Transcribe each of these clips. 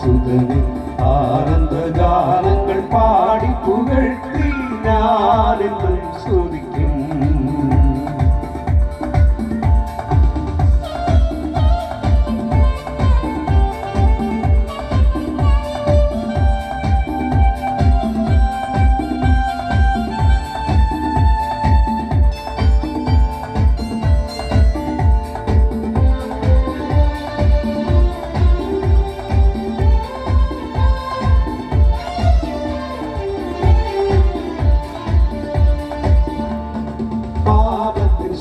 സുതന് ആനന്ദഗാനങ്ങൾ പാടി പുകഴ്ത്തി ഞാനെന്നും സ്തുതിക്കും.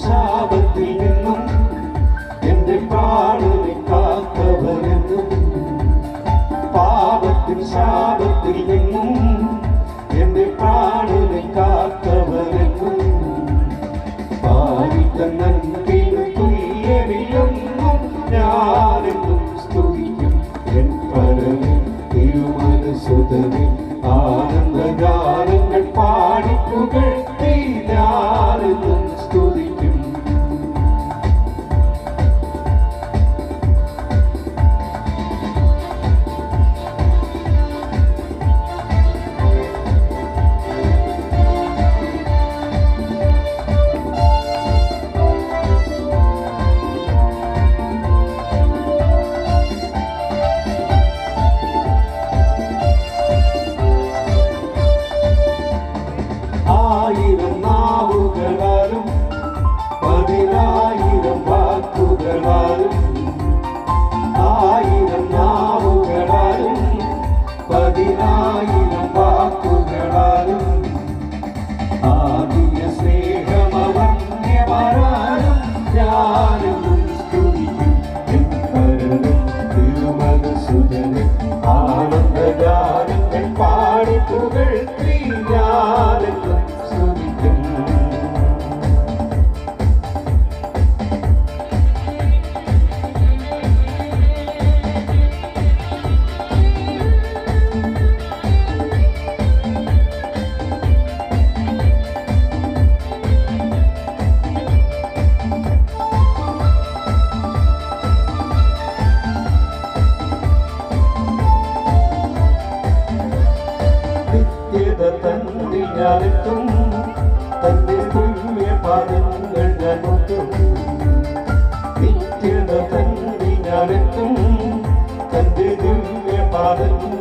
ശാപത്തിൽ നിന്നും എന്റെ പ്രാണനെ കാത്തവനെന്നും, പാപത്തിൻ ശാപത്തിൽ നിന്നും എന്റെ പ്രാണനെ കാത്തവനെന്നും, പാരിത്ത നന്ദിനു തുല്യമില്ലെന്നും ഞാനെന്നും സ്തുതിക്കും. എൻ പരമേ തിരുമനസുതനെ ആനന്ദഗാനങ്ങൾ പാടി പുകഴ്ത്തി ഞാനെന്നും സ്തുതിക്കും. ആയിരം നാവുകളാലും 10,000 വാക്കുകളാലും, ആയിരം നാവുകളാലും 10,000 വാക്കുകളാലും, ആദിയ സ്നേഹമവന്യവരാലും ഞാനെന്നും സ്തുതിക്കും. എൻ പരമേ തിരുമനസുതനെ ആനന്ദഗാനങ്ങൾ പാടി പുകഴ്ത്തി ഞാനെന്നും സ്തുതിക്കും. നിത്യത തന്നിൽ ഞാനെത്തും, തന്റെ പുണ്യപാദങ്ങൾ ഞാൻ മുട്ടും. നിത്യത തന്നിൽ ഞാനെത്തും, തന്റെ ദിവ്യപാദങ്ങൾ